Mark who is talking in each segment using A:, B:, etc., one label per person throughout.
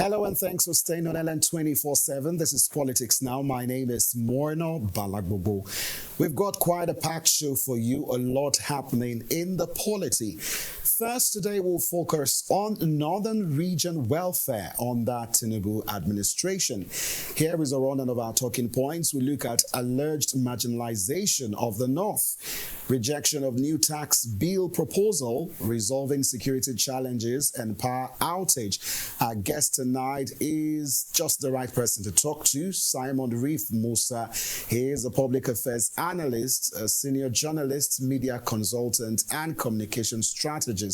A: Hello and thanks for staying on LN 24/7. This is Politics Now. My name is Morno Balagbobo. We've got quite a packed show for you, a lot happening in the polity. First, today we'll focus on Northern Region welfare under Tinubu administration. Here is a rundown of our talking points. We look at alleged marginalization of the North, rejection of new tax bill proposal, resolving security challenges, and power outage. Our guest tonight is just the right person to talk to, Simon Reef Musa. He is a public affairs analyst, a senior journalist, media consultant, and communication strategist.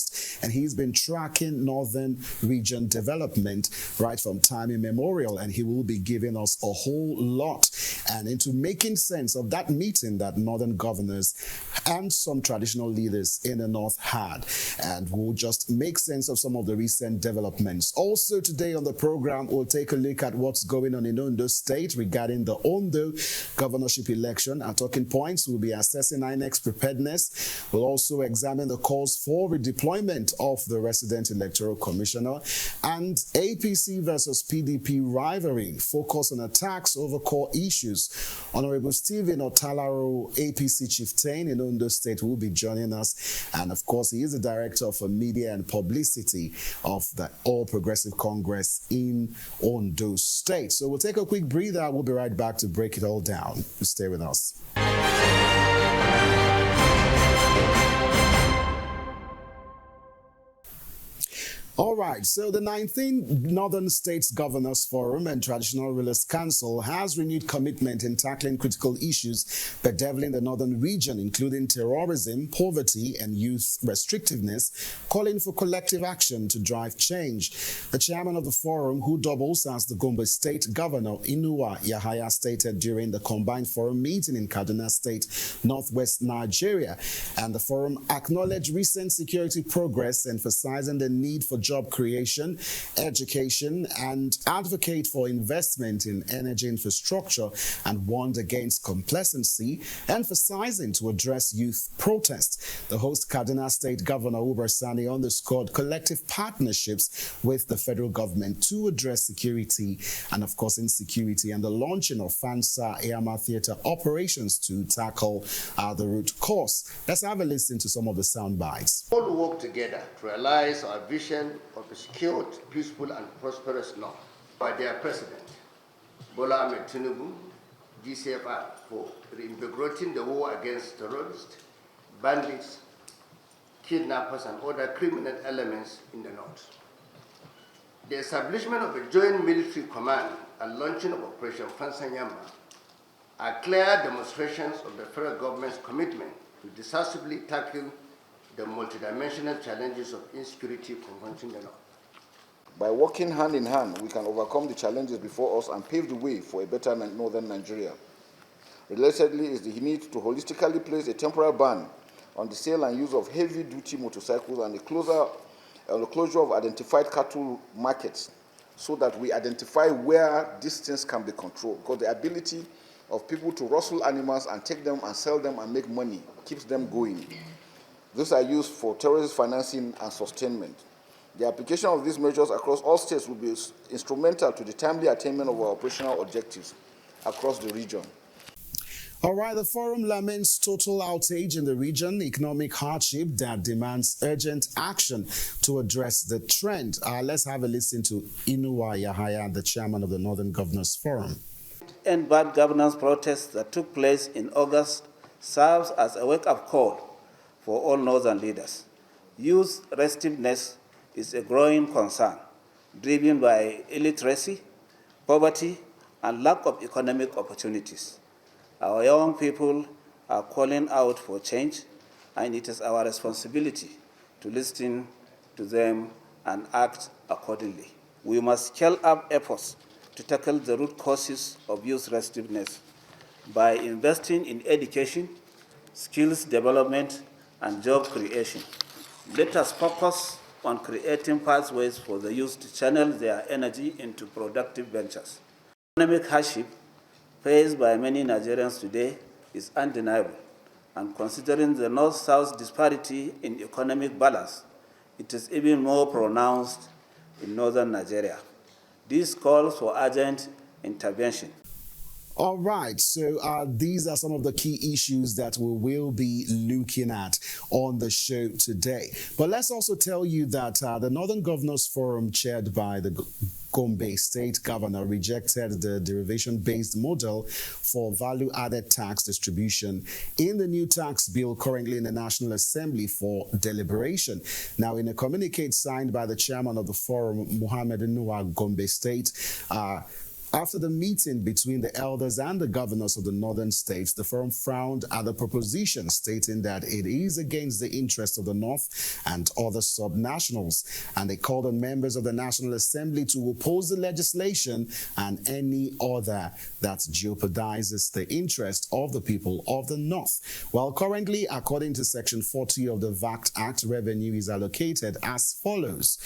A: And he's been tracking Northern Region development right from time immemorial, and he will be giving us a whole lot and into making sense of that meeting that Northern governors and some traditional leaders in the North had. And we'll just make sense of some of the recent developments. Also today on the program, we'll take a look at what's going on in Ondo State regarding the Ondo governorship election. Our talking points will be assessing INEC's preparedness. We'll also examine the calls for redeployment of the resident electoral commissioner and APC versus PDP rivalry, focus on attacks over core issues. Honorable Stephen Otalaro, APC chieftain in Ondo State, will be joining us. And of course, he is the director of media and publicity of the All Progressive Congress in Ondo State. So we'll take a quick breather. We'll be right back to break it all down. Stay with us. All right, so the 19th Northern States Governors Forum and Traditional Rulers Council has renewed commitment in tackling critical issues bedeviling the Northern region, including terrorism, poverty, and youth restrictiveness, calling for collective action to drive change. The chairman of the forum, who doubles as the Gombe State Governor, Inuwa Yahaya, stated during the combined forum meeting in Kaduna State, Northwest Nigeria, and the forum acknowledged recent security progress, emphasizing the need for job creation, education, and advocate for investment in energy infrastructure, and warned against complacency, emphasizing to address youth protest. The host Kaduna State Governor Uber Sani underscored collective partnerships with the federal government to address security and, of course, insecurity, and the launching of Fansa Eyama Theatre operations to tackle the root cause. Let's have a listen to some of the sound bites.
B: All work together to realize our vision of a secured, peaceful, and prosperous North. By their president, Bola Ahmed Tinubu, GCFR, for reinvigorating the war against terrorists, bandits, kidnappers, and other criminal elements in the North. The establishment of a joint military command and launching of Operation Fansanyama are clear demonstrations of the federal government's commitment to decisively tackle the multidimensional challenges of insecurity confronting the North.
C: By working hand in hand, we can overcome the challenges before us and pave the way for a better northern Nigeria. Relatedly is the need to holistically place a temporary ban on the sale and use of heavy-duty motorcycles and the closure of identified cattle markets so that we identify where these things can be controlled, because the ability of people to rustle animals and take them and sell them and make money keeps them going. These are used for terrorist financing and sustainment. The application of these measures across all states will be instrumental to the timely attainment of our operational objectives across the region.
A: All right, the forum laments total outage in the region, economic hardship that demands urgent action to address the trend. Let's have a listen to Inuwa Yahaya, the chairman of the Northern Governors Forum.
D: And bad governance protests that took place in August serves as a wake-up call for all Northern leaders. Youth restiveness is a growing concern, driven by illiteracy, poverty, and lack of economic opportunities. Our young people are calling out for change, and it is our responsibility to listen to them and act accordingly. We must scale up efforts to tackle the root causes of youth restiveness by investing in education, skills development, and job creation. Let us focus on creating pathways for the youth to channel their energy into productive ventures. Economic hardship faced by many Nigerians today is undeniable, and considering the North-South disparity in economic balance, it is even more pronounced in northern Nigeria. This calls for urgent intervention.
A: All right, so these are some of the key issues that we will be looking at on the show today. But let's also tell you that the Northern Governors Forum, chaired by the Gombe State Governor, rejected the derivation-based model for value-added tax distribution in the new tax bill currently in the National Assembly for deliberation. Now, in a communique signed by the chairman of the forum, Muhammad Nuwa Gombe State, after the meeting between the elders and the governors of the northern states, the forum frowned at the proposition, stating that it is against the interests of the North and other subnationals. And they called on members of the National Assembly to oppose the legislation and any other that jeopardizes the interest of the people of the North. Well, currently, according to Section 40 of the VAT Act, revenue is allocated as follows: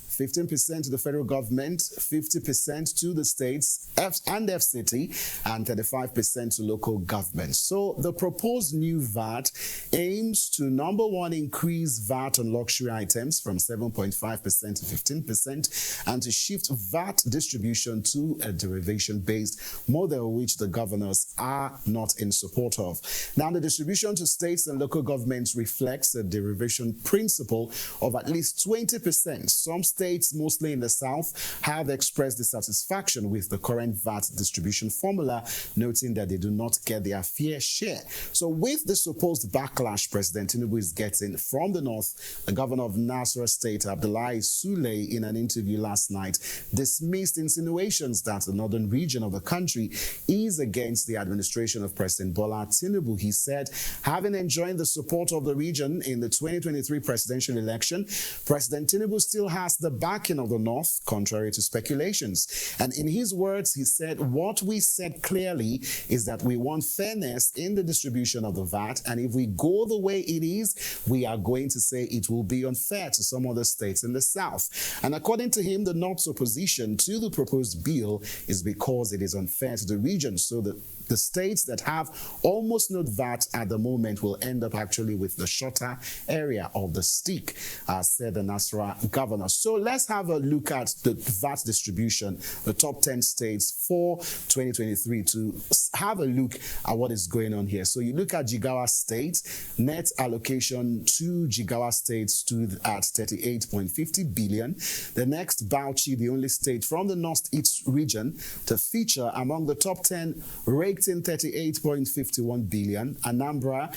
A: 15% to the federal government, 50% to the states and FCT, and 35% to local governments. So the proposed new VAT aims to, number one, increase VAT on luxury items from 7.5% to 15%, and to shift VAT distribution to a derivation-based model, which the governors are not in support of. Now, the distribution to states and local governments reflects a derivation principle of at least 20%. Some states, mostly in the South, have expressed dissatisfaction with the current VAT distribution formula, noting that they do not get their fair share. So with the supposed backlash President Tinubu is getting from the North, the governor of Nasarawa State, Abdullahi Sule, in an interview last night, dismissed insinuations that the northern region of the country is against the administration of President Bola Tinubu. He said, having enjoyed the support of the region in the 2023 presidential election, President Tinubu still has the backing of the North, contrary to speculations. And in his words, he said, what we said clearly is that we want fairness in the distribution of the VAT, and if we go the way it is, we are going to say it will be unfair to some other states in the South. And according to him, the North's opposition to the proposed bill is because it is unfair to the region. So the states that have almost no VAT at the moment will end up actually with the shorter area of the stick, said the Nasarawa governor. So let's have a look at the VAT distribution, the top 10 states for 2023, to have a look at what is going on here. So you look at Jigawa State, net allocation to Jigawa State stood at 38.50 billion. The next, Bauchi, the only state from the Northeast region to feature among the top 10, raked in 38.51 billion. Anambra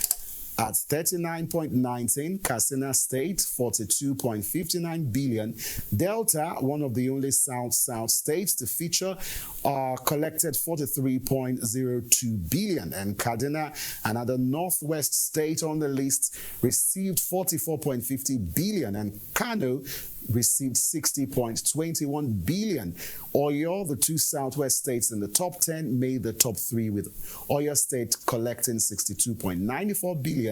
A: at 39.19, Katsina State 42.59 billion. Delta, one of the only South states to feature, collected 43.02 billion, and Kaduna, another Northwest state on the list, received 44.50 billion, and Kano received 60.21 billion. Oyo, the two Southwest states in the top 10, made the top 3, with Oyo State collecting 62.94 billion.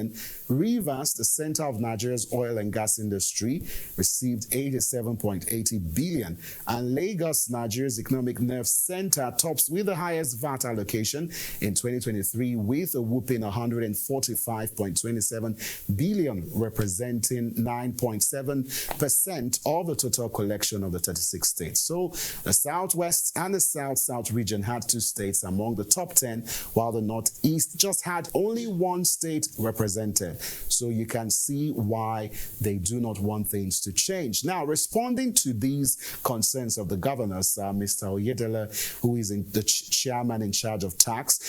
A: Rivers, the center of Nigeria's oil and gas industry, received 87.80 billion. And Lagos, Nigeria's economic nerve center, tops with the highest VAT allocation in 2023 with a whooping 145.27 billion, representing 9.7% of the total collection of the 36 states. So the Southwest and the South region had 2 states among the top 10, while the Northeast just had only 1 state represented. So you can see why they do not want things to change. Now, responding to these concerns of the governors, Mr. Oyedele, who is the chairman in charge of tax,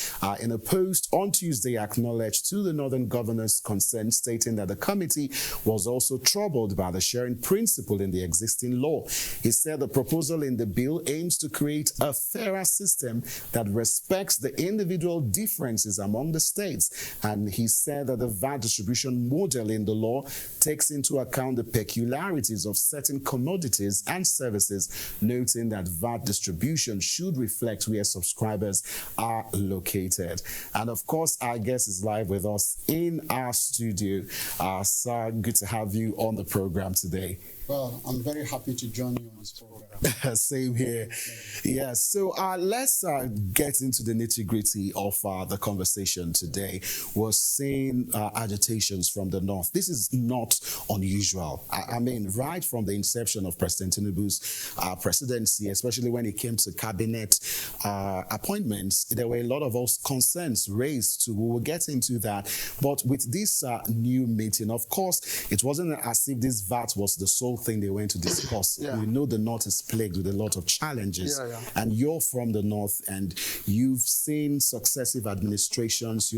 A: in a post on Tuesday acknowledged to the Northern governors' concern, stating that the committee was also troubled by the sharing principle in the existing law. He said the proposal in the bill aims to create a fairer system that respects the individual differences among the states. And he said that the VAT distribution model in the law takes into account the peculiarities of certain commodities and services, noting that VAT distribution should reflect where subscribers are located. And of course, our guest is live with us in our studio. Sir, good to have you on the program today.
E: Well, I'm very happy to join you on this program.
A: Same here. Yes. So let's get into the nitty gritty of the conversation today. We're seeing agitations from the north. This is not unusual. I mean, right from the inception of President Tinubu's presidency, especially when it came to cabinet appointments, there were a lot of concerns raised. We will get into that. But with this new meeting, of course, it wasn't as if this VAT was the sole thing they went to discuss.
E: Yeah.
A: We know the north is plagued with a lot of challenges,
E: Yeah.
A: and you're from the north, and you've seen successive administrations,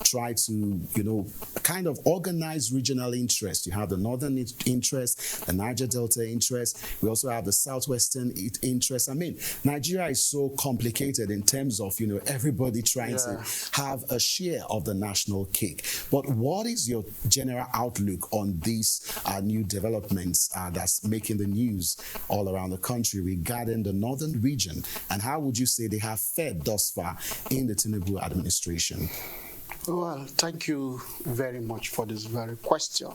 A: try to, kind of organize regional interest. You have the northern interest, the Niger Delta interest. We also have the southwestern interest. I mean, Nigeria is so complicated in terms of, everybody trying to have a share of the national cake. But what is your general outlook on these new developments that's making the news all around the country regarding the northern region, and how would you say they have fared thus far in the Tinubu administration?
E: Well, thank you very much for this very question.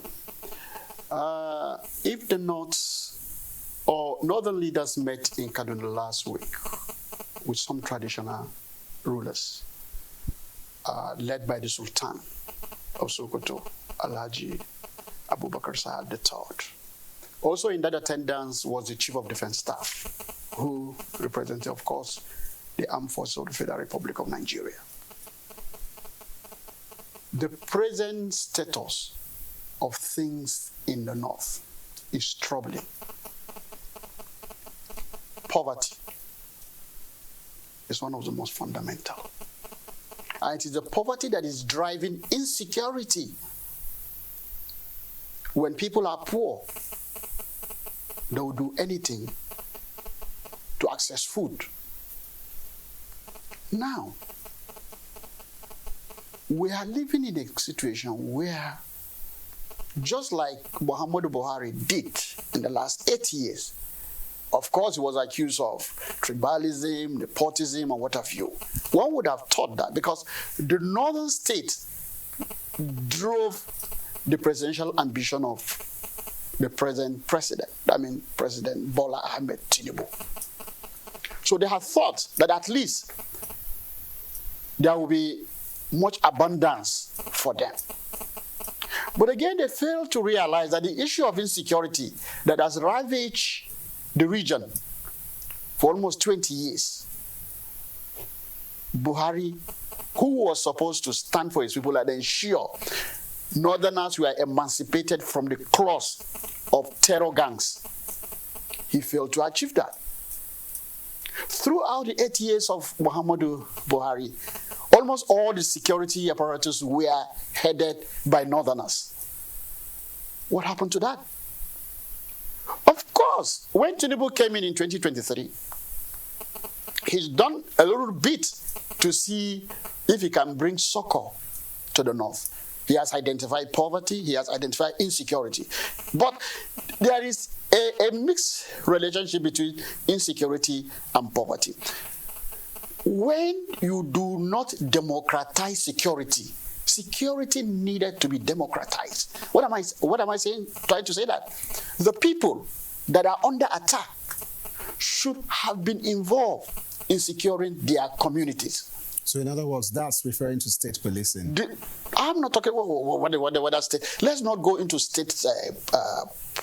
E: If the North or northern leaders met in Kaduna last week with some traditional rulers, led by the Sultan of Sokoto, Alhaji Abubakar Sahab III. Also in that attendance was the Chief of Defense Staff, who represented, of course, the Armed Forces of the Federal Republic of Nigeria. The present status of things in the north is troubling. Poverty is one of the most fundamental. And it is the poverty that is driving insecurity. When people are poor, they will do anything to access food. Now, we are living in a situation where, just like Muhammadu Buhari did in the last 8 years, of course, he was accused of tribalism, nepotism, and what have you. One would have thought that because the northern state drove the presidential ambition of the present president, President Bola Ahmed Tinubu. So they have thought that at least there will be much abundance for them. But again, they fail to realize that the issue of insecurity that has ravaged the region for almost 20 years, Buhari, who was supposed to stand for his people and ensure Northerners were emancipated from the claws of terror gangs, he failed to achieve that. Throughout the 8 years of Muhammadu Buhari, almost all the security apparatus were headed by Northerners. What happened to that? Of course, when Tinubu came in 2023, he's done a little bit to see if he can bring succor to the north. He has identified poverty, he has identified insecurity. But there is a mixed relationship between insecurity and poverty. When you do not democratize security, security needed to be democratized. What am I saying? Trying to say that the people that are under attack should have been involved in securing their communities.
A: So in other words, that's referring to state policing.
E: I'm not talking what that state. Let's not go into state,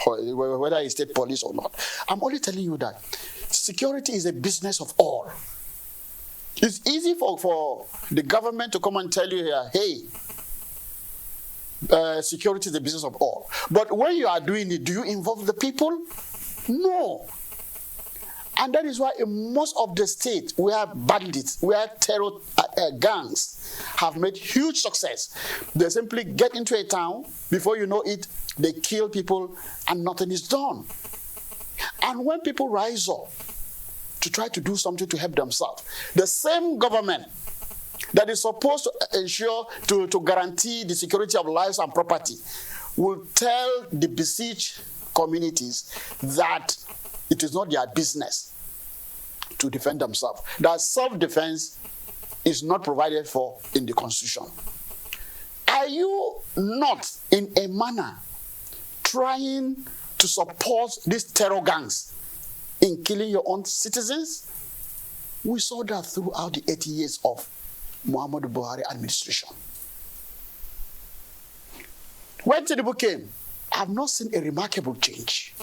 E: whether it's state police or not. I'm only telling you that security is a business of all. It's easy for the government to come and tell you here, hey, security is the business of all. But when you are doing it, do you involve the people? No. And that is why in most of the states where bandits, where terror gangs have made huge success, they simply get into a town, before you know it, they kill people and nothing is done. And when people rise up to try to do something to help themselves, the same government that is supposed to ensure, to guarantee the security of lives and property, will tell the besieged communities that it is not their business to defend themselves, that self-defense is not provided for in the Constitution. Are you not, in a manner, trying to support these terror gangs in killing your own citizens? We saw that throughout the 80 years of Muhammadu Buhari administration. When Tinubu came, I have not seen a remarkable change.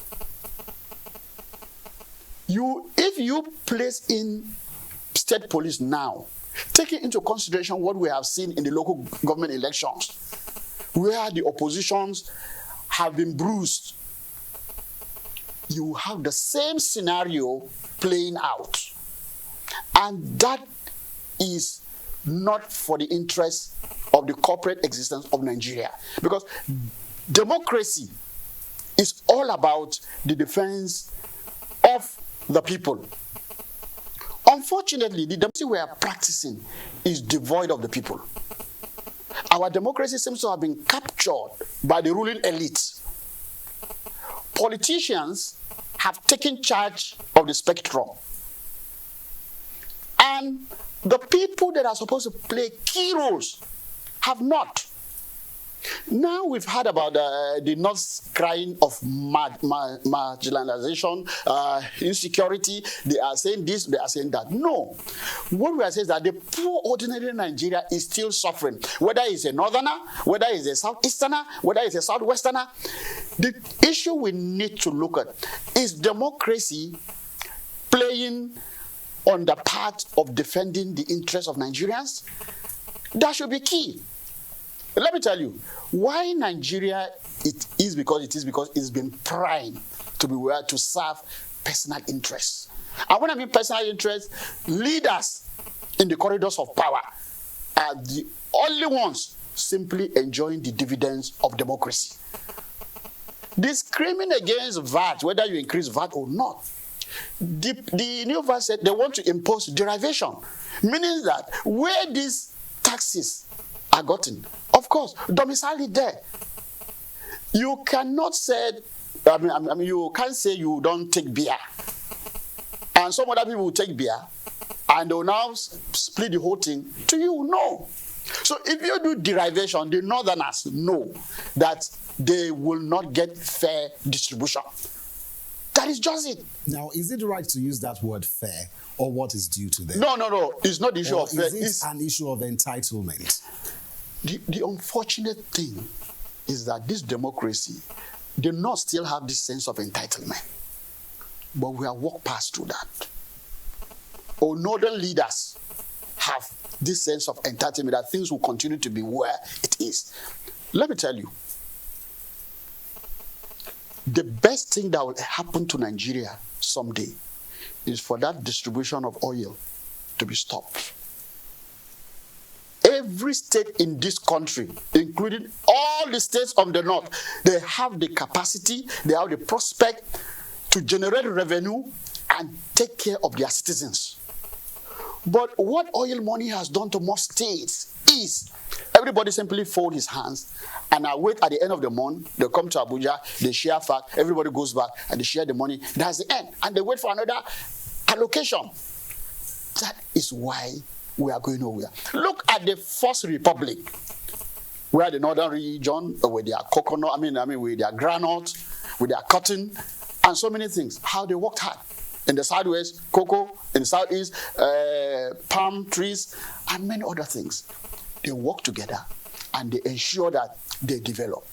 E: If you place in state police now, taking into consideration what we have seen in the local government elections, where the oppositions have been bruised, you have the same scenario playing out. And that is not for the interest of the corporate existence of Nigeria. Because democracy is all about the defense of the people. Unfortunately, the democracy we are practicing is devoid of the people. Our democracy seems to have been captured by the ruling elite. Politicians have taken charge of the spectrum. And the people that are supposed to play key roles have not. Now we've heard about the North crying of marginalization, insecurity. They are saying this, they are saying that. No. What we are saying is that the poor ordinary Nigeria is still suffering. Whether it's a northerner, whether it's a southeasterner, whether it's a southwesterner. The issue we need to look at is democracy playing on the part of defending the interests of Nigerians. That should be key. Let me tell you, why Nigeria is because it's been primed to be where to serve personal interests. And when I mean personal interests, leaders in the corridors of power are the only ones simply enjoying the dividends of democracy. The screaming against VAT, whether you increase VAT or not, the new VAT said they want to impose derivation, meaning that where these taxes are gotten, of course, domicile is there. You cannot say, you can't say you don't take beer, and some other people will take beer, and they'll now split the whole thing to you. No. So if you do derivation, the northerners know that they will not get fair distribution. That is just it.
A: Now, is it right to use that word fair, or what is due to them?
E: No. It's not the issue of fair.
A: It's an issue of entitlement.
E: The unfortunate thing is that this democracy do not still have this sense of entitlement. But we have walked past through that. Our northern leaders have this sense of entitlement that things will continue to be where it is. Let me tell you, the best thing that will happen to Nigeria someday is for that distribution of oil to be stopped. Every state in this country, including all the states of the north, they have the capacity, they have the prospect to generate revenue and take care of their citizens. But what oil money has done to most states is everybody simply fold his hands and I wait at the end of the month. They come to Abuja, they share fat, everybody goes back and they share the money. That's the end. And they wait for another allocation. That is why we are going nowhere. Look at the First Republic, where the northern region, with their coconut, with their granite, with their cotton, and so many things, how they worked hard. In the southwest, cocoa, in the southeast, palm trees, and many other things. They work together and they ensure that they develop.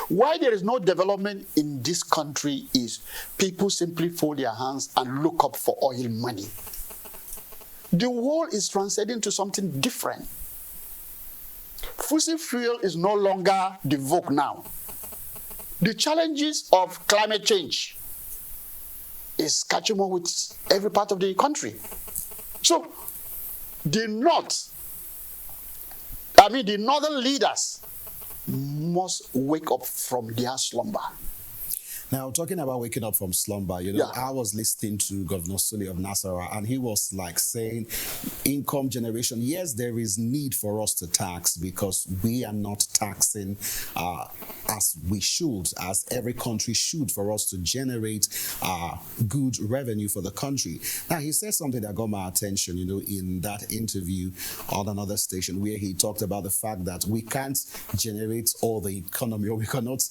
E: Why there is no development in this country is people simply fold their hands and look up for oil money. The world is transcending to something different. Fossil fuel is no longer the vogue now. The challenges of climate change is catching up with every part of the country. So the northern leaders must wake up from their slumber.
A: Now, talking about waking up from slumber, I was listening to Governor Sule of Nasarawa, and he was like saying, income generation, yes, there is need for us to tax because we are not taxing as we should, as every country should, for us to generate good revenue for the country. Now, he said something that got my attention, in that interview on another station, where he talked about the fact that we can't generate all the economy, or we cannot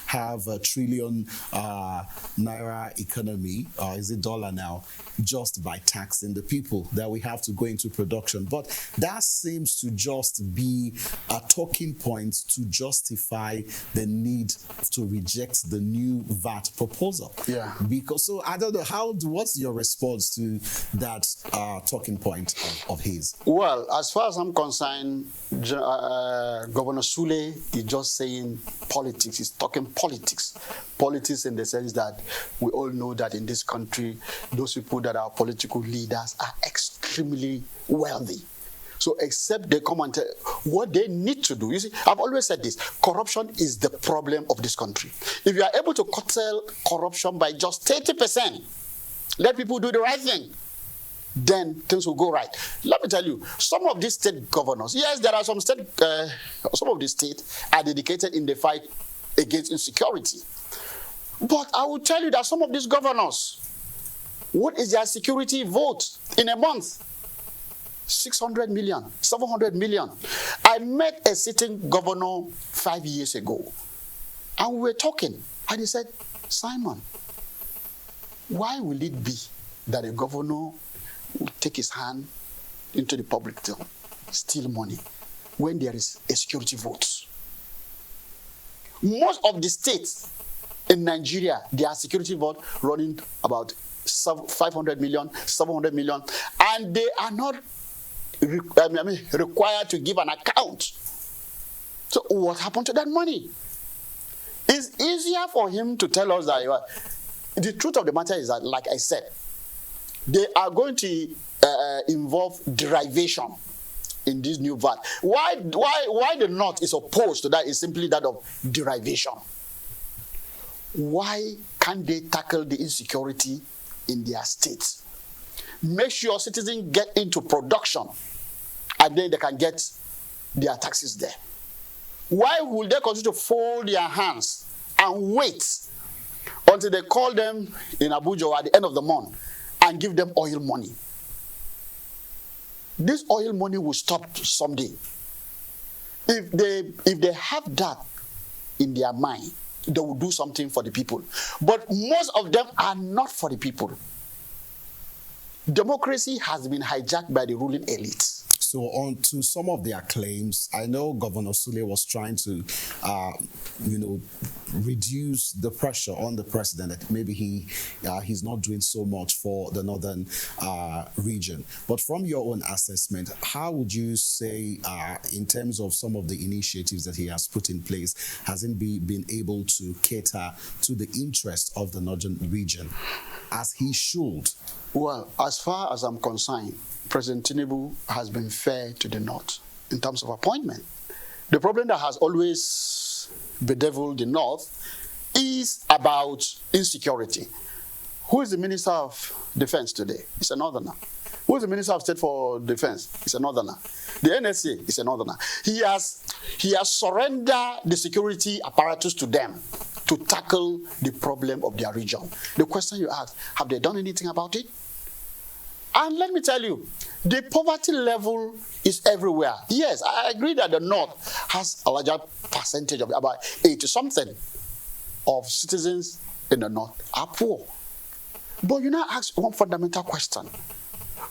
A: have a trillion naira economy, is it dollar now, just by taxing the people, that we have to go into production. But that seems to just be a talking point to justify the need to reject the new VAT proposal.
E: Yeah.
A: Because, so I don't know, what's your response to that talking point of his?
E: Well, as far as I'm concerned, Governor Sule is just saying politics. He's talking politics. Politics in the sense that we all know that in this country, those people that are political leaders are extremely wealthy. So except they come and tell what they need to do. You see, I've always said this, corruption is the problem of this country. If you are able to curtail corruption by just 30%, let people do the right thing, then things will go right. Let me tell you, some of these state governors, yes, there are some some of the states are dedicated in the fight against insecurity. But I will tell you that some of these governors, what is their security vote in a month? 600 million, 700 million. I met a sitting governor 5 years ago, and we were talking, and he said, Simon, why will it be that a governor will take his hand into the public till, steal money, when there is a security vote? Most of the states in Nigeria, their security vote running about 500 million, 700 million, and they are not required to give an account. So what happened to that money? It's easier for him to tell us that the truth of the matter is that, like I said, they are going to involve derivation in this new VAT. Why the North is opposed to that is simply that of derivation. Why can't they tackle the insecurity in their states? Make sure citizens get into production, and then they can get their taxes there. Why will they continue to fold their hands and wait until they call them in Abuja at the end of the month and give them oil money? This oil money will stop someday. If they have that in their mind, they will do something for the people. But most of them are not for the people. Democracy has been hijacked by the ruling elite.
A: So on to some of their claims, I know Governor Sule was trying to, reduce the pressure on the president that maybe he's not doing so much for the northern region. But from your own assessment, how would you say, in terms of some of the initiatives that he has put in place, hasn't been able to cater to the interest of the northern region as he should?
E: Well, as far as I'm concerned, President Tinubu has been fair to the North in terms of appointment. The problem that has always bedeviled the North is about insecurity. Who is the Minister of Defense today? It's a northerner. Who is the Minister of State for Defense? It's a northerner. The NSA is a northerner. He has surrendered the security apparatus to them to tackle the problem of their region. The question you ask, have they done anything about it? And let me tell you, the poverty level is everywhere. Yes, I agree that the North has a larger percentage of about 80-something of citizens in the North are poor. But you now ask one fundamental question.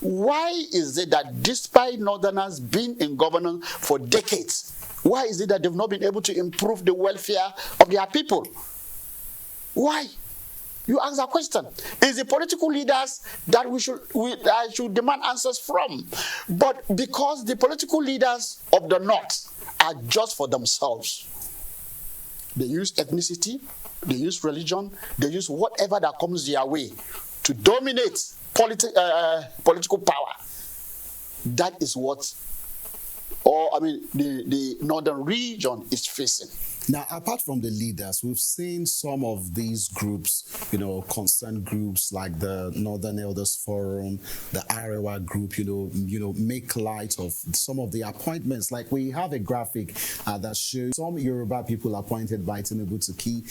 E: Why is it that despite Northerners being in governance for decades, why is it that they've not been able to improve the welfare of their people? Why? You ask that question. It's the political leaders that I should demand answers from. But because the political leaders of the North are just for themselves, they use ethnicity, they use religion, they use whatever that comes their way to dominate political power. That is what, the northern region is facing.
A: Now, apart from the leaders, we've seen some of these groups, concerned groups like the Northern Elders Forum, the Arewa group, make light of some of the appointments. Like we have a graphic that shows some Yoruba people appointed by Tinubu to key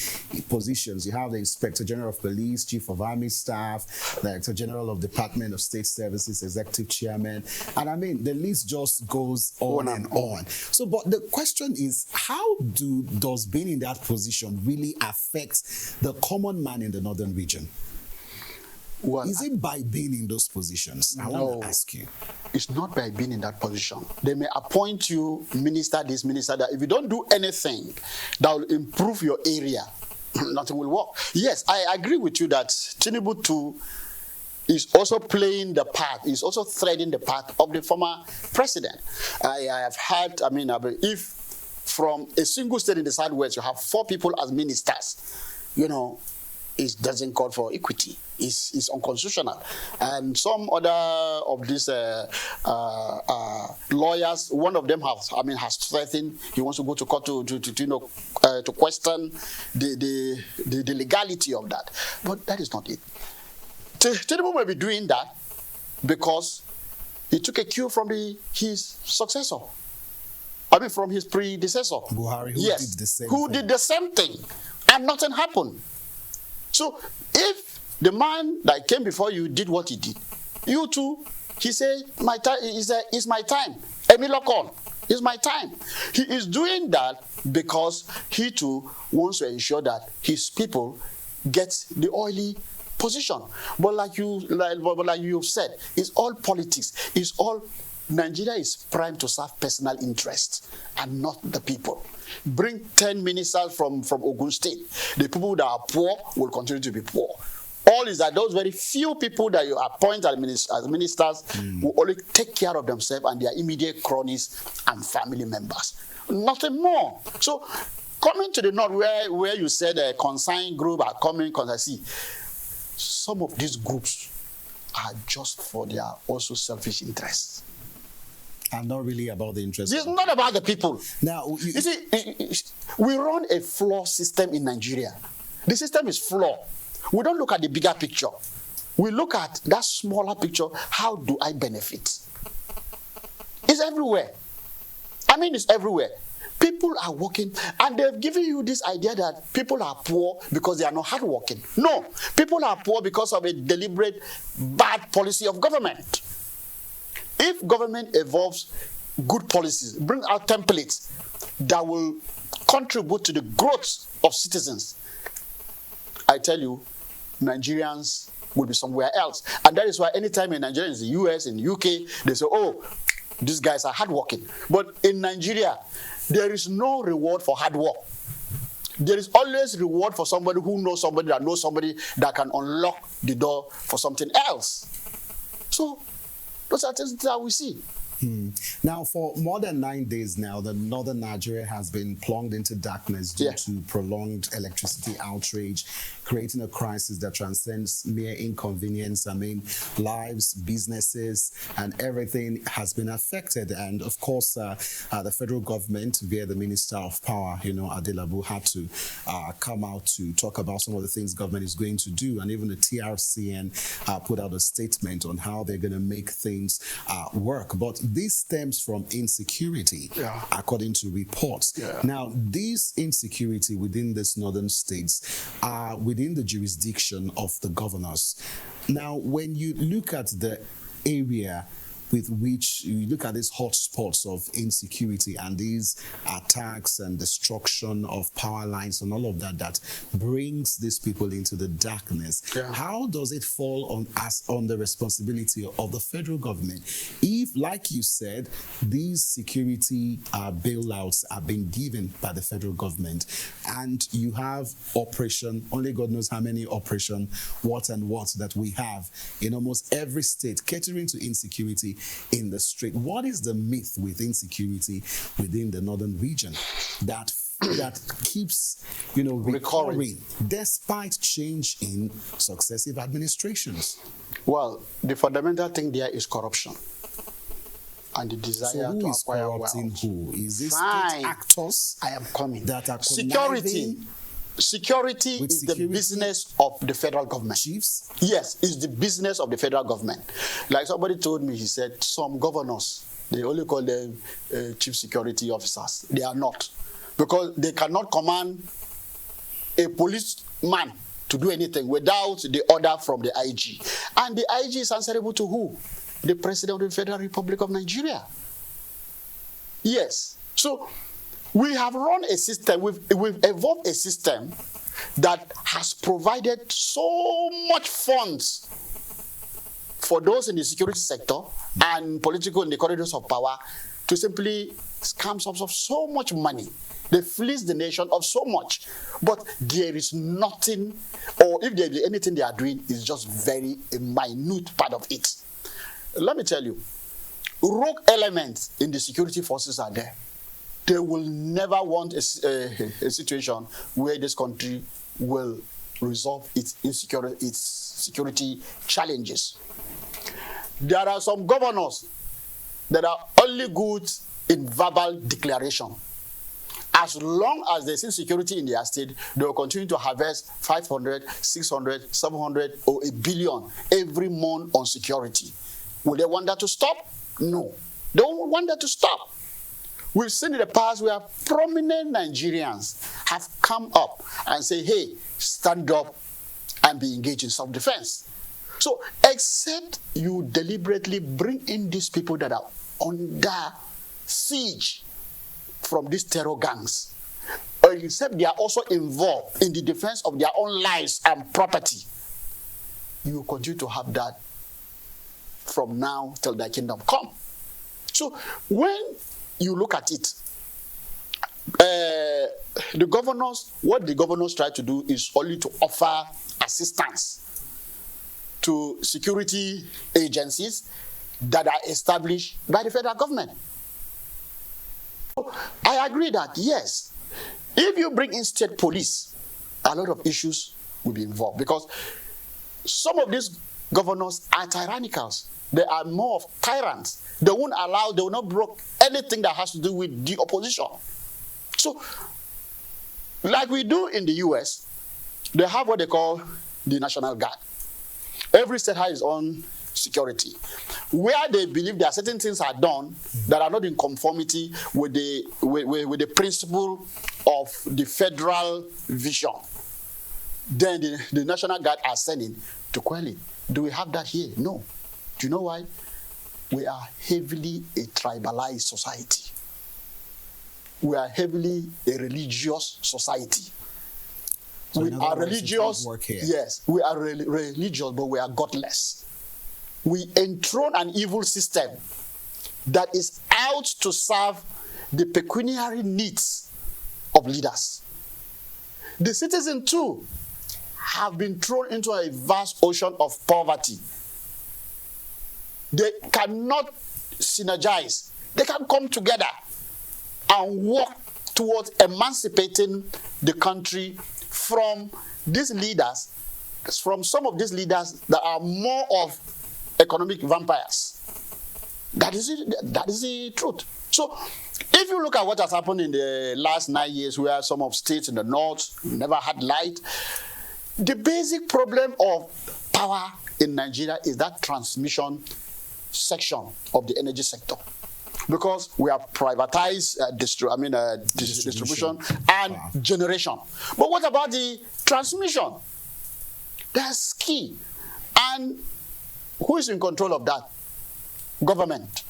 A: positions. You have the Inspector General of Police, Chief of Army Staff, Director General of Department of State Services, Executive Chairman, and I mean the list just goes on and on. So, but the question is, how does being in that position really affect the common man in the northern region?
E: Well,
A: is it by being in those positions? I want to ask you.
E: It's not by being in that position. They may appoint you minister this, minister that. If you don't do anything that will improve your area, nothing will work. Yes, I agree with you that Tinubu too is also playing the part, is also threading the path of the former president. I have had, if from a single state in the Southwest you have 4 people as ministers, it doesn't call for equity. It's unconstitutional. And some other of these lawyers, one of them has threatened he wants to go to court to question the legality of that. But that is not it. Tinubu may be doing that because he took a cue from his successor. From his predecessor.
A: Buhari,
E: who did the same thing, and nothing happened. So if the man that came before you did what he did, you too, he said, my time is my time. Emilokon is my time. He is doing that because he too wants to ensure that his people get the oily position. But like you've said, it's all politics. It's all Nigeria is primed to serve personal interests and not the people. Bring 10 ministers from Ogun State. The people that are poor will continue to be poor. All is that those very few people that you appoint as ministers will only take care of themselves and their immediate cronies and family members. Nothing more. So coming to the north where you said a consigned group are coming, some of these groups are just for their also selfish interests.
A: And not really about the interest.
E: It's not about the people.
A: Now,
E: you see, we run a flawed system in Nigeria. The system is flawed. We don't look at the bigger picture. We look at that smaller picture. How do I benefit? It's everywhere. It's everywhere. People are working, and they've given you this idea that people are poor because they are not hardworking. No, people are poor because of a deliberate bad policy of government. If government evolves good policies, bring out templates that will contribute to the growth of citizens, I tell you, Nigerians will be somewhere else. And that is why anytime a Nigerian is in the US, in the UK, they say, oh, these guys are hardworking. But in Nigeria, there is no reward for hard work. There is always reward for somebody who knows somebody that can unlock the door for something else. So those are things that we see.
A: Now, for more than 9 days now, the northern Nigeria has been plunged into darkness due to prolonged electricity outrage, creating a crisis that transcends mere inconvenience. Lives, businesses, and everything has been affected. And of course, the federal government, via the Minister of Power, Adelabu, had to come out to talk about some of the things government is going to do. And even the TRCN put out a statement on how they're going to make things work. But this stems from insecurity, according to reports. Now, this insecurity within these northern states are within the jurisdiction of the governors. Now, when you look at the area with which you look at these hotspots of insecurity and these attacks and destruction of power lines and all of that, that brings these people into the darkness. How does it fall on the responsibility of the federal government if, like you said, these security bailouts are being given by the federal government and you have operation, only God knows how many operation, what that we have in almost every state catering to insecurity in the street? What is the myth with insecurity within the northern region that keeps recurring despite change in successive administrations?
E: Well, the fundamental thing there is corruption. and the
A: So
E: desire
A: who
E: to
A: is
E: acquire
A: corrupting
E: wealth.
A: who? Is this
E: Fine.
A: state actors
E: I am coming.
A: that are
E: Security.
A: conniving
E: Security
A: with
E: is
A: security
E: the business of the federal government.
A: chiefs?
E: Yes, it's the business of the federal government. Like somebody told me, he said, some governors, they only call them chief security officers. They are not. Because they cannot command a policeman to do anything without the order from the IG. And the IG is answerable to who? The President of the Federal Republic of Nigeria. Yes. So we have run a system, we've evolved a system that has provided so much funds for those in the security sector and political in the corridors of power to simply scam sums of so much money. They fleece the nation of so much. But there is nothing, or if there is anything they are doing, is just very a minute part of it. Let me tell you, rogue elements in the security forces are there. They will never want a situation where this country will resolve its security challenges. There are some governors that are only good in verbal declaration. As long as there's insecurity in their state, they will continue to harvest 500, 600, 700, or $1 billion every month on security. Will they want that to stop? No. They don't want that to stop. We've seen in the past where prominent Nigerians have come up and say, hey, stand up and be engaged in self-defense. So, except you deliberately bring in these people that are under siege from these terror gangs, or except they are also involved in the defense of their own lives and property, you will continue to have that from now till thy kingdom come. So, when you look at it, what the governors try to do is only to offer assistance to security agencies that are established by the federal government. So I agree that, yes, if you bring in state police, a lot of issues will be involved because some of these governors are tyrannical. They are more of tyrants. They will not broke anything that has to do with the opposition. So, like we do in the US, they have what they call the National Guard. Every state has its own security, where they believe there are certain things are done that are not in conformity with the principle of the federal vision. Then the National Guard are sending to quell it. Do we have that here? No. Do you know why? We are heavily a tribalized society. We are heavily a religious society.
A: So
E: we are religious.
A: Yes,
E: we are religious, but we are godless. We enthrone an evil system that is out to serve the pecuniary needs of leaders. The citizens, too, have been thrown into a vast ocean of poverty. They cannot synergize. They can come together and work towards emancipating the country from these leaders, from some of these leaders that are more of economic vampires. That is the truth. So, if you look at what has happened in the last 9 years, where some of states in the north never had light, the basic problem of power in Nigeria is that transmission section of the energy sector. Because we have privatized distribution and generation. But what about the transmission? That's key. And who is in control of that? Government.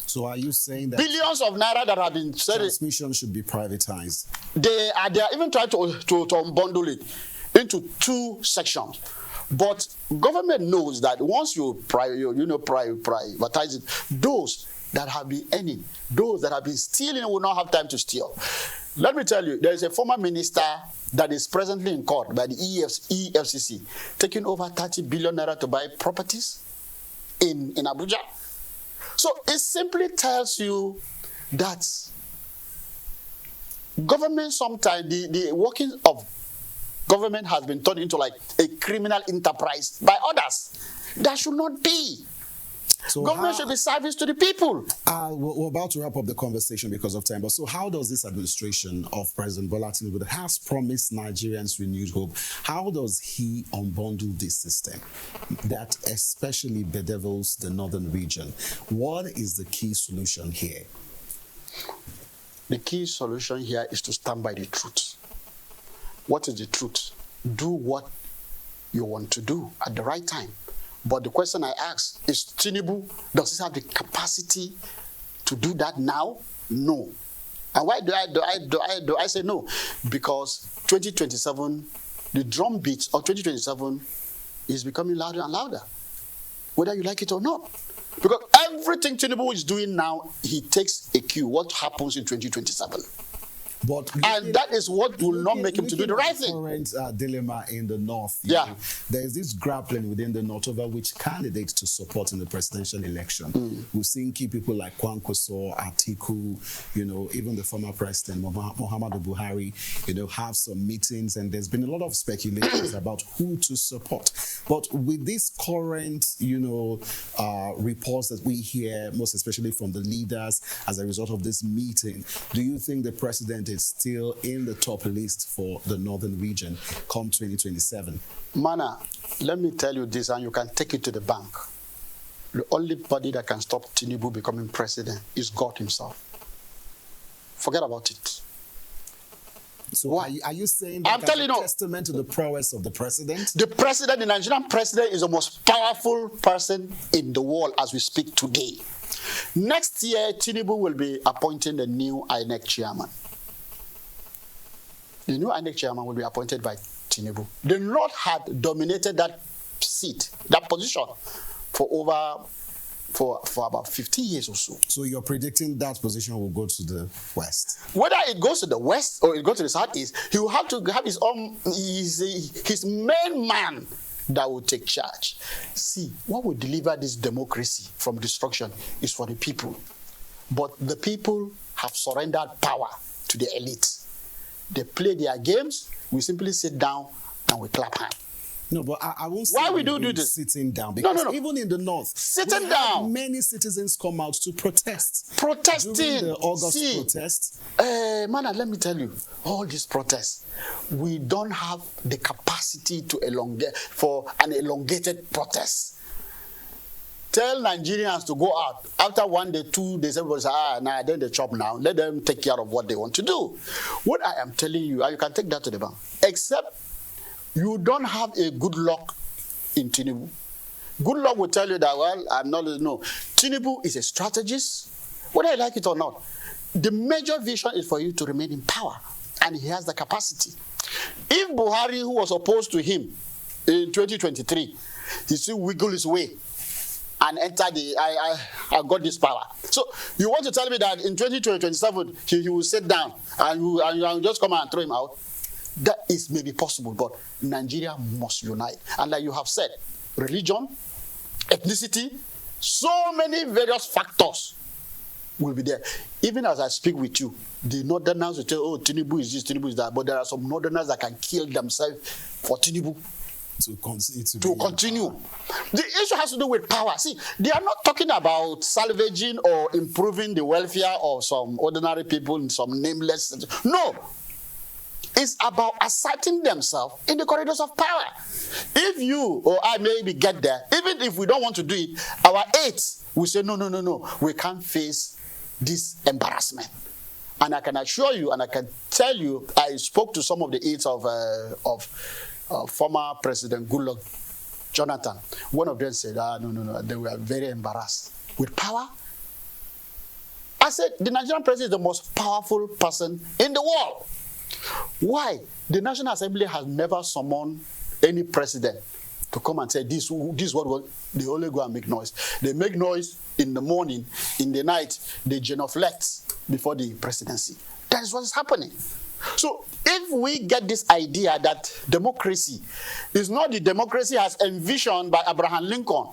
A: So are you saying that
E: billions of naira that have been said
A: transmission should be privatized?
E: They are even trying to unbundle it into two sections. But government knows that once you privatize it, those that have been earning, those that have been stealing will not have time to steal. Let me tell you, there is a former minister that is presently in court by the EFCC, taking over 30 billion naira to buy properties in Abuja. So it simply tells you that government sometimes, the working of government has been turned into like a criminal enterprise by others. That should not be.
A: So
E: Governorship is service to the people.
A: we're about to wrap up the conversation because of time. But so how does this administration of President Bola Tinubu that has promised Nigerians renewed hope, how does he unbundle this system that especially bedevils the northern region? What is the key solution here?
E: The key solution here is to stand by the truth. What is the truth? Do what you want to do at the right time. But the question I ask is, Tinubu, does he have the capacity to do that now? No. And why do I say no? Because 2027, the drum beat of 2027 is becoming louder and louder, whether you like it or not. Because everything Tinubu is doing now, he takes a cue. What happens in 2027? And that is what will not make him to do the right thing.
A: Current dilemma in the north.
E: Yeah.
A: There is this grappling within the north over which candidates to support in the presidential election. We've seen key people like Kwankwaso, Atiku, even the former president, Muhammadu Buhari, have some meetings, and there's been a lot of speculations about who to support. But with this current, reports that we hear, most especially from the leaders as a result of this meeting, do you think the president is still in the top list for the northern region come 2027?
E: Mana, let me tell you this, and you can take it to the bank. The only body that can stop Tinubu becoming president is God himself. Forget about it.
A: So why are you saying that that's a testament to the prowess of the president?
E: The president, the Nigerian president, is the most powerful person in the world as we speak today. Next year, Tinubu will be appointing the new INEC chairman. The new INEC chairman will be appointed by Tinubu. The North had dominated that seat, that position, for about 50 years or so.
A: So you're predicting that position will go to the west?
E: Whether it goes to the west or it goes to the southeast, he will have to have his own, his main man that will take charge. See, what will deliver this democracy from destruction is for the people. But the people have surrendered power to the elite. They play their games, we simply sit down and we clap hands.
A: No, but I won't say
E: why we do this
A: sitting down, because even in the north,
E: sitting down,
A: many citizens come out to protest.
E: Protesting.
A: During the August protest.
E: Man, let me tell you, all these protests, we don't have the capacity to elongate for an elongated protest. Tell Nigerians to go out. After 1 day, 2 days, everybody says, then they chop now. Let them take care of what they want to do. What I am telling you, you can take that to the bank, except you don't have a good luck in Tinubu. Good luck will tell you that, well, I'm not, no. Tinubu is a strategist, whether you like it or not. The major vision is for you to remain in power, and he has the capacity. If Buhari, who was opposed to him in 2023, he still wiggle his way and enter I got this power. So you want to tell me that in 2027, he will sit down and you just come and throw him out? That is maybe possible, but Nigeria must unite. And like you have said, religion, ethnicity, so many various factors will be there. Even as I speak with you, the northerners will tell, oh, Tinubu is this, Tinubu is that, but there are some northerners that can kill themselves for Tinubu to continue. The issue has to do with power. See, they are not talking about salvaging or improving the welfare of some ordinary people in some nameless. No. It's about asserting themselves in the corridors of power. If you or I maybe get there, even if we don't want to do it, our aides will say, no, we can't face this embarrassment. And I can assure you, and I can tell you, I spoke to some of the aides of former President Goodluck Jonathan. One of them said, no, they were very embarrassed. With power? I said, the Nigerian president is the most powerful person in the world. Why? The National Assembly has never summoned any president to come and say, this what they only go and make noise. They make noise in the morning, in the night, they genuflect before the presidency. That is what is happening. So if we get this idea that democracy is not the democracy as envisioned by Abraham Lincoln,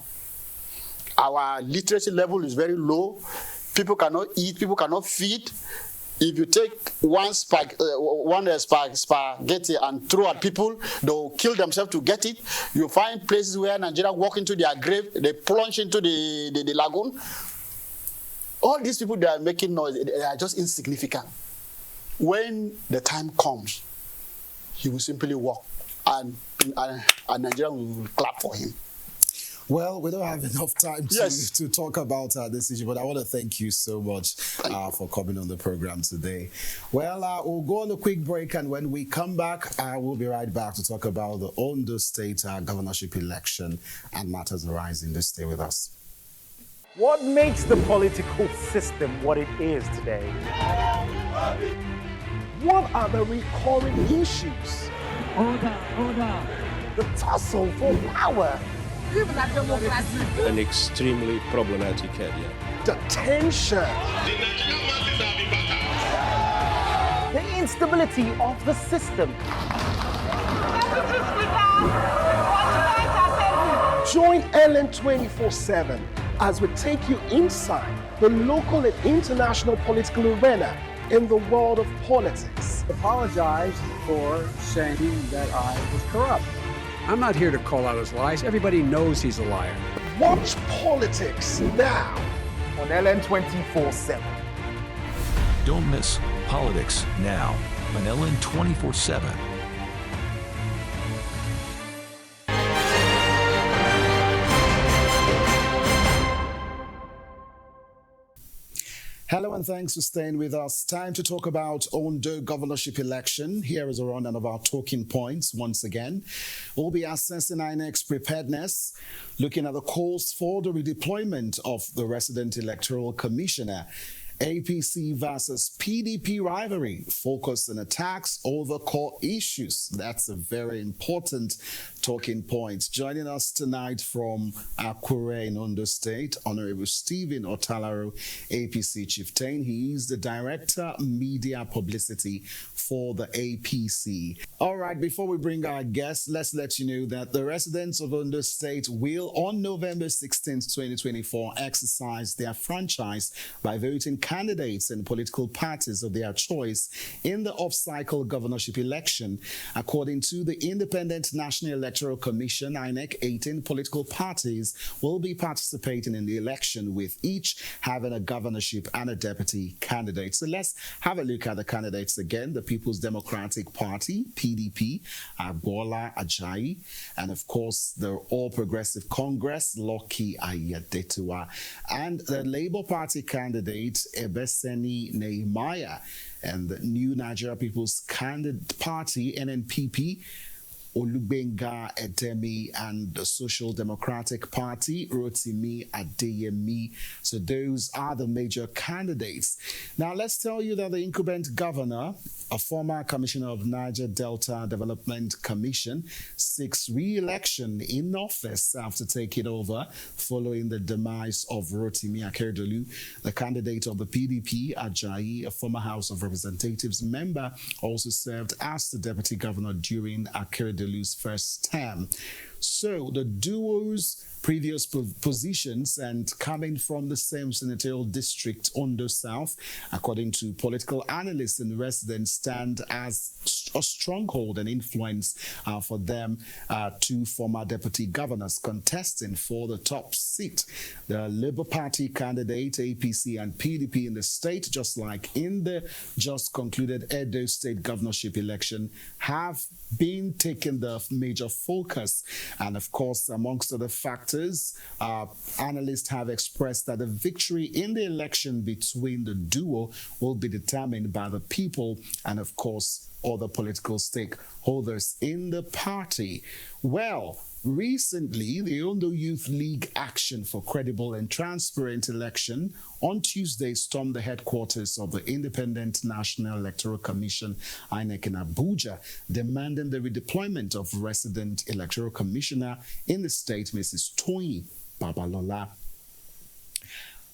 E: our literacy level is very low, people cannot eat, people cannot feed, If you take one spaghetti and throw at people, they'll kill themselves to get it. You find places where Nigerians walk into their grave, they plunge into the lagoon. All these people that are making noise, they are just insignificant. When the time comes, he will simply walk, and Nigeria will clap for him.
A: Well, we don't have enough time to talk about this issue, but I want to thank you so much for coming on the program today. Well, we'll go on a quick break, and when we come back, we'll be right back to talk about the Ondo State governorship election and matters arising. Just stay with us.
F: What makes the political system what it is today? What are the recurring issues?
G: Order.
F: The tussle for power.
H: An extremely problematic area.
F: The tension. The instability of the system. Join Ellen 24/7 as we take you inside the local and international political arena in the world of politics.
G: Apologize for saying that I was corrupt. I'm not here to call out his lies. Everybody knows he's a liar.
F: Watch politics now on Ellen 24/7.
I: Don't miss Politics Now on LN 24/7.
A: Hello and thanks for staying with us. Time to talk about Ondo governorship election. Here is a rundown of our talking points once again. We'll be assessing INEC's preparedness, looking at the calls for the redeployment of the resident electoral commissioner, APC versus PDP rivalry, focus on attacks over core issues. That's a very important talking point. Joining us tonight from Akure in Ondo State, Honorable Stephen Otalaro, APC chieftain. He is the Director Media Publicity for the APC. All right, before we bring our guests, let's let you know that the residents of Ondo State will, on November 16th, 2024, exercise their franchise by voting candidates and political parties of their choice in the off-cycle governorship election. According to the Independent National Electoral Commission, INEC, 18 political parties will be participating in the election, with each having a governorship and a deputy candidate. So let's have a look at the candidates again. The People's Democratic Party, PDP, Agbola Ajayi, and of course the All Progressive Congress, Lucky Ayadetua, and the Labour Party candidate, Ebeseni Nehemiah, and the New Nigeria People's Party, NNPP, Olubenga Edemi, and the Social Democratic Party, Rotimi Adeyemi. So those are the major candidates. Now let's tell you that the incumbent governor, a former commissioner of Niger Delta Development Commission, seeks re-election in office after taking over following the demise of Rotimi Akeredolu. The candidate of the PDP, Ajayi, a former House of Representatives member, also served as the deputy governor during Akeredelu's first term. So the duo's previous positions, and coming from the same senatorial district, Ondo South, according to political analysts and residents, stand as a stronghold and influence for them. Two former deputy governors contesting for the top seat. The Labour Party candidate, APC and PDP in the state, just like in the just concluded Edo State governorship election, have been taking the major focus. And of course, amongst other factors, analysts have expressed that the victory in the election between the duo will be determined by the people and, of course, other political stakeholders in the party. Well, recently, the Ondo Youth League Action for Credible and Transparent Election on Tuesday stormed the headquarters of the Independent National Electoral Commission, INEC, in Abuja, demanding the redeployment of resident electoral commissioner in the state, Mrs. Toyin Babalola.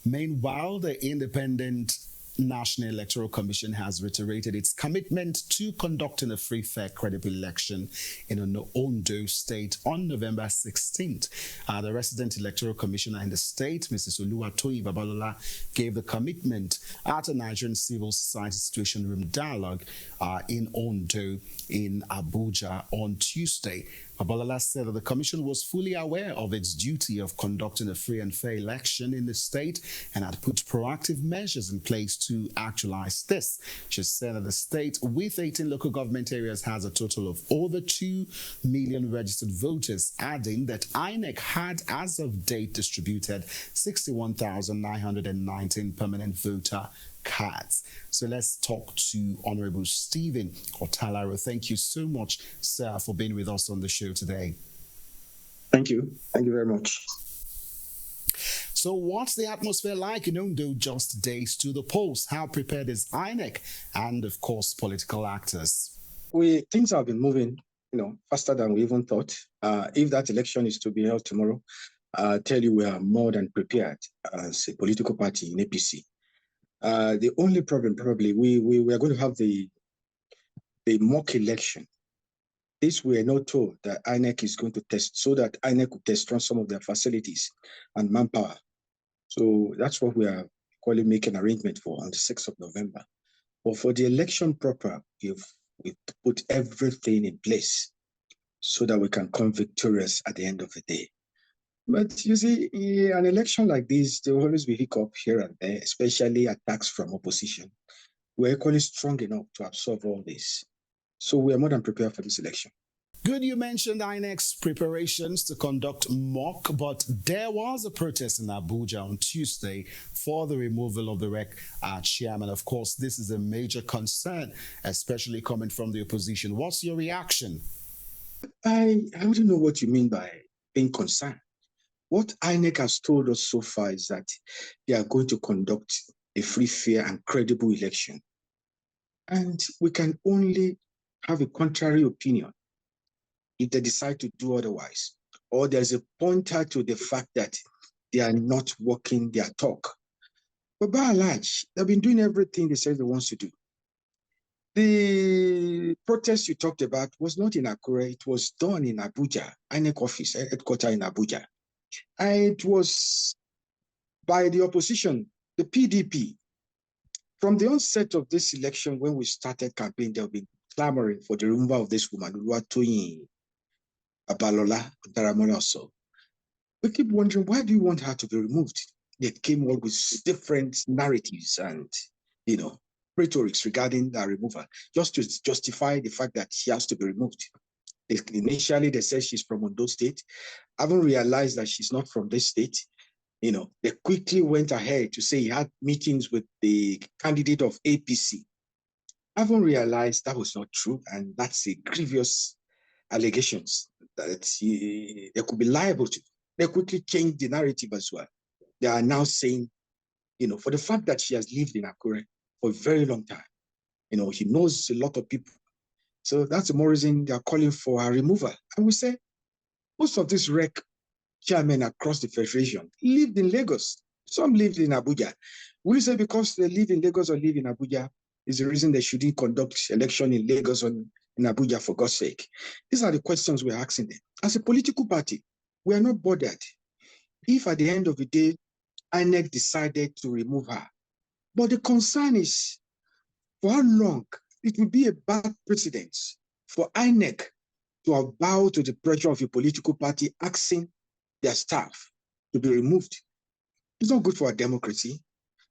A: Meanwhile, the Independent National Electoral Commission has reiterated its commitment to conducting a free, fair, credible election in Ondo State on November 16th. The resident electoral commissioner in the state, Mrs. Oluwatoyin Babalola, gave the commitment at a Nigerian Civil Society Situation Room dialogue in Ondo in Abuja on Tuesday. Babalola said that the commission was fully aware of its duty of conducting a free and fair election in the state and had put proactive measures in place to actualize this. She said that the state, with 18 local government areas, has a total of over 2 million registered voters, adding that INEC had, as of date, distributed 61,919 permanent voter cards. So let's talk to Honorable Stephen Otalaro. Thank you so much, sir, for being with us on the show today.
J: Thank you. Thank you very much.
A: So what's the atmosphere like in Ondo just days to the polls? How prepared is INEC and, of course, political actors?
J: Things have been moving, faster than we even thought. If that election is to be held tomorrow, I'll tell you we are more than prepared as a political party in APC. The only problem, probably, we are going to have the mock election. This we are not told that INEC is going to test, so that INEC will test run some of their facilities and manpower. So that's what we are making arrangement for on the 6th of November. But for the election proper, we've put everything in place so that we can come victorious at the end of the day. But you see, an election like this, there will always be hiccup here and there, especially attacks from opposition. We're equally strong enough to absorb all this. So we are more than prepared for this election.
A: Good, you mentioned INEC's preparations to conduct mock, but there was a protest in Abuja on Tuesday for the removal of the REC chairman. Of course, this is a major concern, especially coming from the opposition. What's your reaction?
J: I wouldn't know what you mean by being concerned. What INEC has told us so far is that they are going to conduct a free, fair, and credible election. And we can only have a contrary opinion if they decide to do otherwise, or there's a pointer to the fact that they are not walking their talk. But by and large, they've been doing everything they said they want to do. The protest you talked about was not in Akure, it was done in Abuja, INEC office, headquarters in Abuja. And it was by the opposition, the PDP. From the onset of this election, when we started campaign, they've been clamoring for the removal of this woman, Oluwatoyin Babalola. Also. We keep wondering, why do you want her to be removed? They came up with different narratives and, rhetorics regarding the removal, just to justify the fact that she has to be removed. Initially, they said she's from Ondo State. I haven't realized that she's not from this state. They quickly went ahead to say he had meetings with the candidate of APC. I haven't realized that was not true, and that's a grievous allegations that they could be liable to. They quickly changed the narrative as well. They are now saying, for the fact that she has lived in Akure for a very long time, he knows a lot of people. So that's the more reason they are calling for her removal. And we say, most of these REC chairmen across the Federation lived in Lagos. Some lived in Abuja. Will you say because they live in Lagos or live in Abuja is the reason they shouldn't conduct election in Lagos or in Abuja, for God's sake? These are the questions we're asking them. As a political party, we are not bothered if at the end of the day, INEC decided to remove her. But the concern is, for how long it will be a bad precedent for INEC to have bowed to the pressure of a political party asking their staff to be removed. It's not good for our democracy.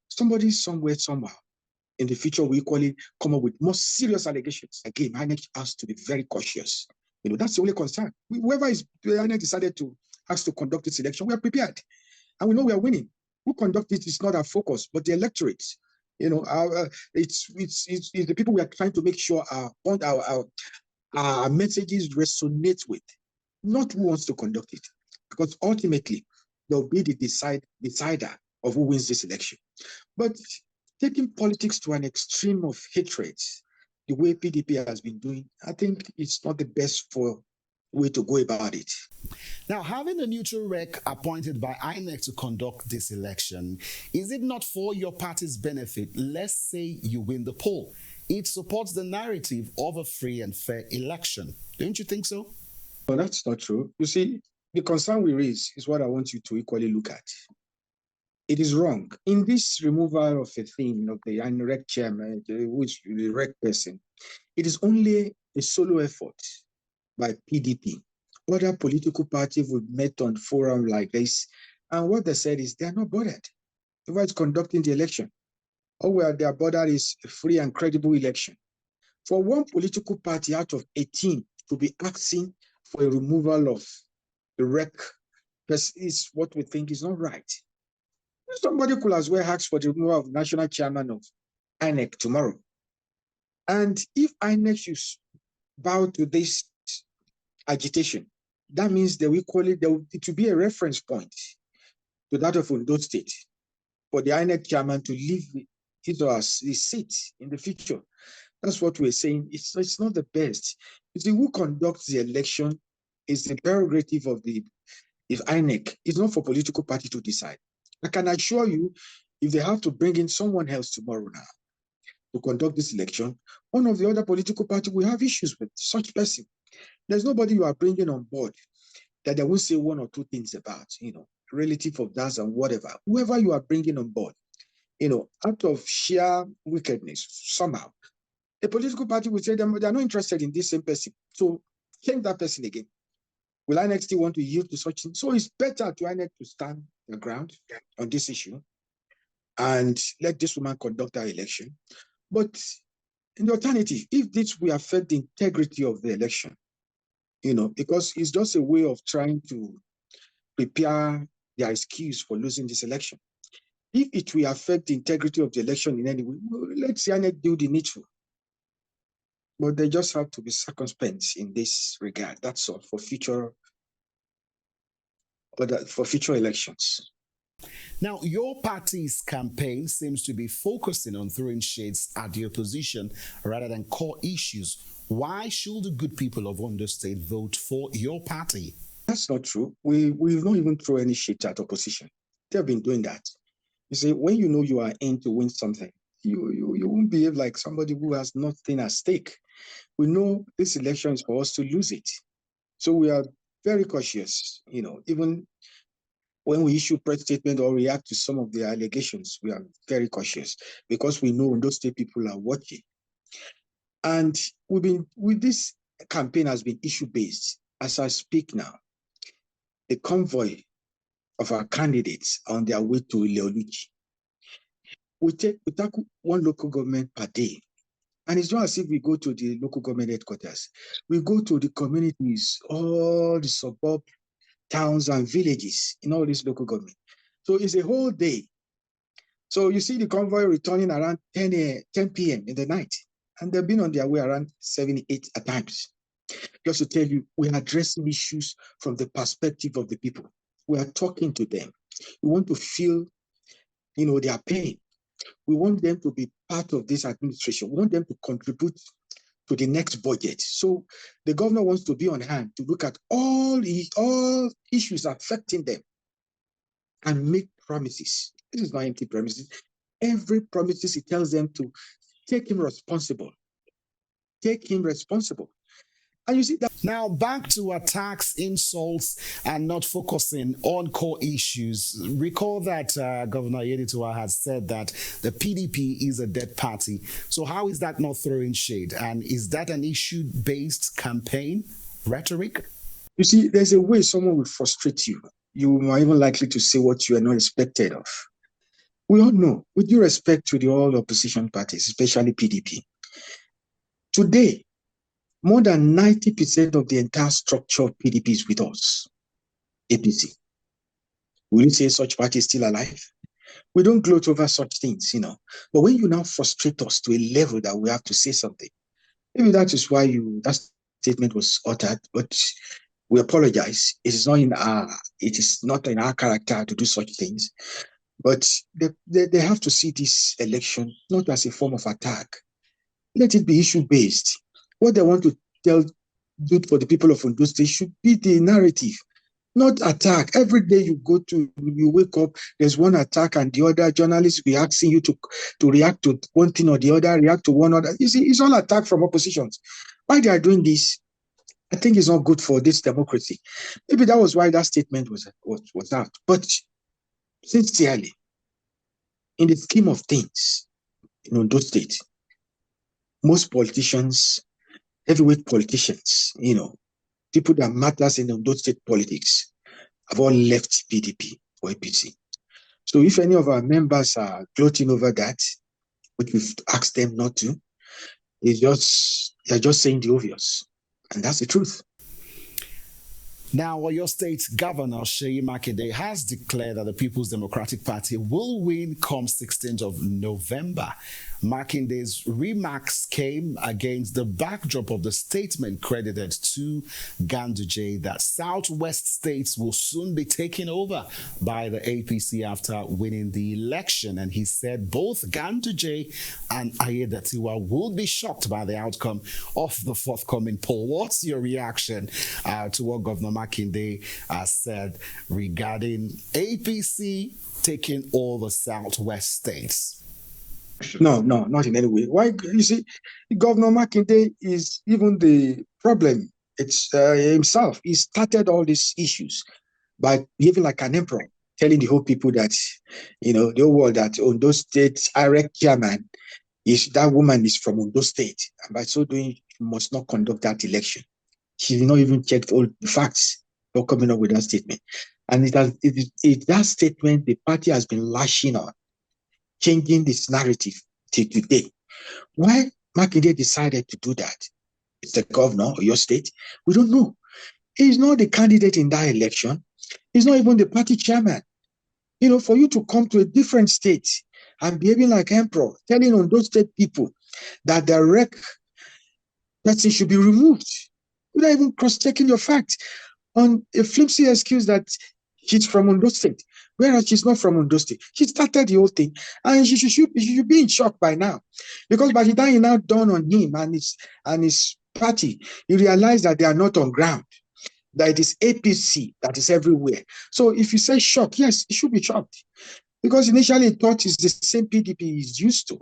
J: Somebody somewhere, somehow, in the future will equally come up with more serious allegations. Again, INEC has to be very cautious. That's the only concern. Whoever INEC decided to ask to conduct this election, we are prepared. And we know we are winning. Who conduct it is not our focus, but the electorate. It's the people we are trying to make sure our messages resonate with, not who wants to conduct it. Because ultimately, they'll be the decider of who wins this election. But taking politics to an extreme of hatred, the way PDP has been doing, I think it's not the best for way to go about it.
A: Now, having a neutral rec appointed by INEC to conduct this election, is it not for your party's benefit? Let's say you win the poll. It supports the narrative of a free and fair election. Don't you think so?
J: No, that's not true. You see, the concern we raise is what I want you to equally look at. It is wrong. In this removal of a thing of the INEC chairman, which the rec person, it is only a solo effort by PDP. Other political parties would met on forum like this, and what they said is they are not bothered about conducting the election. All where they are bothered is a free and credible election. For one political party out of 18 to be asking for a removal of the rec is what we think is not right. Somebody could as well ask for the removal of national chairman of INEC tomorrow. And if INEC should bow to this agitation, that means it will be a reference point to that of Ondo State for the INEC chairman to leave his seat in the future. That's what we're saying. It's not the best. You see, who conducts the election is the prerogative of the INEC. It's not for political party to decide. I can assure you, if they have to bring in someone else tomorrow now to conduct this election, one of the other political parties will have issues with such person. There's nobody you are bringing on board that they will say one or two things about, relative of that and whatever. Whoever you are bringing on board, out of sheer wickedness, somehow, a political party will say they are not interested in this same person. So change that person again. Will INEC still want to yield to such things? So it's better to INEC to stand the ground on this issue and let this woman conduct her election. But in the alternative, if this will affect the integrity of the election, because it's just a way of trying to prepare their excuse for losing this election. If it will affect the integrity of the election in any way, let's INEC do the needful. But they just have to be circumspect in this regard. That's all for future elections.
A: Now, your party's campaign seems to be focusing on throwing shades at the opposition rather than core issues. Why should the good people of Ondo State vote for your party?
J: That's not true. We've not even thrown any shade at opposition. They've been doing that. You see, when you know you are in to win something, you won't behave like somebody who has nothing at stake. We know this election is for us to lose it. So we are very cautious, even when we issue press statement or react to some of the allegations, we are very cautious because we know those state people are watching. And this campaign has been issue-based. As I speak now, the convoy of our candidates on their way to Ileoluchi. We tackle one local government per day. And it's not as if we go to the local government headquarters. We go to the communities, all the suburb towns and villages in all this local government. So it's a whole day. So you see the convoy returning around 10 p.m. in the night. And they've been on their way around 7, 8 at times. Just to tell you, we're addressing issues from the perspective of the people. We are talking to them. We want to feel, their pain. We want them to be part of this administration. We want them to contribute to the next budget. So the governor wants to be on hand to look at all issues affecting them and make promises. This is not empty promises. Every promises he tells them to take him responsible. Take him responsible. And you see that.
A: Now, back to attacks, insults, and not focusing on core issues. Recall that Governor Yedituwa has said that the PDP is a dead party. So how is that not throwing shade? And is that an issue-based campaign rhetoric?
J: You see, there's a way someone will frustrate you. You are even likely to say what you are not expected of. We all know, with due respect to the all opposition parties, especially PDP, today, more than 90% of the entire structure of PDP is with us, APC. Will you say such party is still alive? We don't gloat over such things, But when you now frustrate us to a level that we have to say something, maybe that is why that statement was uttered, but we apologize. It is not in our character to do such things. But they have to see this election not as a form of attack. Let it be issue-based. What they want to tell do for the people of Ondo State should be the narrative, not attack. Every day you wake up, there's one attack and the other. Journalists be asking you to react to one thing or the other, react to one other. You see, it's all attack from oppositions. Why they are doing this, I think it's not good for this democracy. Maybe that was why that statement was out. But sincerely, in the scheme of things, in Ondo State, most politicians, heavyweight politicians, people that matters in Ondo State politics have all left PDP or APC. So if any of our members are gloating over that, which we've asked them not to, they're just saying the obvious. And that's the truth.
A: Now, your state governor, Seyi Makinde, has declared that the People's Democratic Party will win come 16th of November. Makinde's remarks came against the backdrop of the statement credited to Ganduje that Southwest states will soon be taken over by the APC after winning the election. And he said both Ganduje and Ayedatiwa will be shocked by the outcome of the forthcoming poll. What's your reaction to what Governor Makinde said regarding APC taking all the Southwest states?
J: No, not in any way. Why? You see, Governor Makinde is even the problem. It's himself. He started all these issues by behaving like an emperor, telling the whole people that, the whole world that Ondo State IREC chairman that woman is from Ondo State, and by so doing, she must not conduct that election. She did not even check all the facts for coming up with that statement. And that statement the party has been lashing on, changing this narrative till today. Why Makinde decided to do that? It's the governor of your state. We don't know. He's not the candidate in that election. He's not even the party chairman. For you to come to a different state and behaving like emperor, telling on those state people that the rec person should be removed, without even cross-checking your facts on a flimsy excuse that she's from Ondo State, whereas she's not from Ondo State. She started the whole thing, and she should be in shock by now, because by the time it now dawned on him and his party, he realized that they are not on ground, that it is APC that is everywhere. So if you say shock, yes, it should be shocked, because initially it thought it's the same PDP is used to.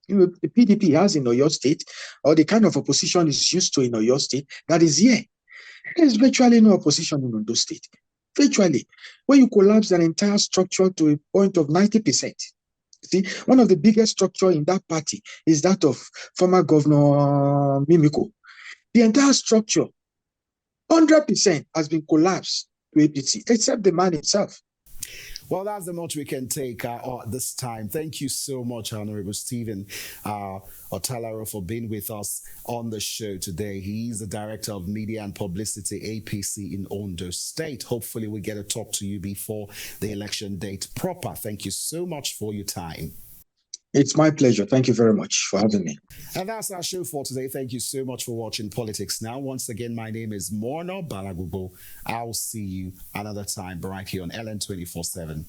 J: The PDP has in Oyo State, or the kind of opposition is used to in Oyo State, that is here. There's virtually no opposition in Ondo State. Virtually. When you collapse an entire structure to a point of 90%. See, one of the biggest structure in that party is that of former Governor Mimiko. The entire structure, 100% has been collapsed to APC, except the man himself.
A: Well, that's the much we can take this time. Thank you so much, Honorable Stephen Otalaro, for being with us on the show today. He's the Director of Media and Publicity, APC in Ondo State. Hopefully we get to talk to you before the election date proper. Thank you so much for your time.
J: It's my pleasure. Thank you very much for having me.
A: And that's our show for today. Thank you so much for watching Politics Now. Once again, my name is Morno Balagubo. I'll see you another time right here on LN 24/7.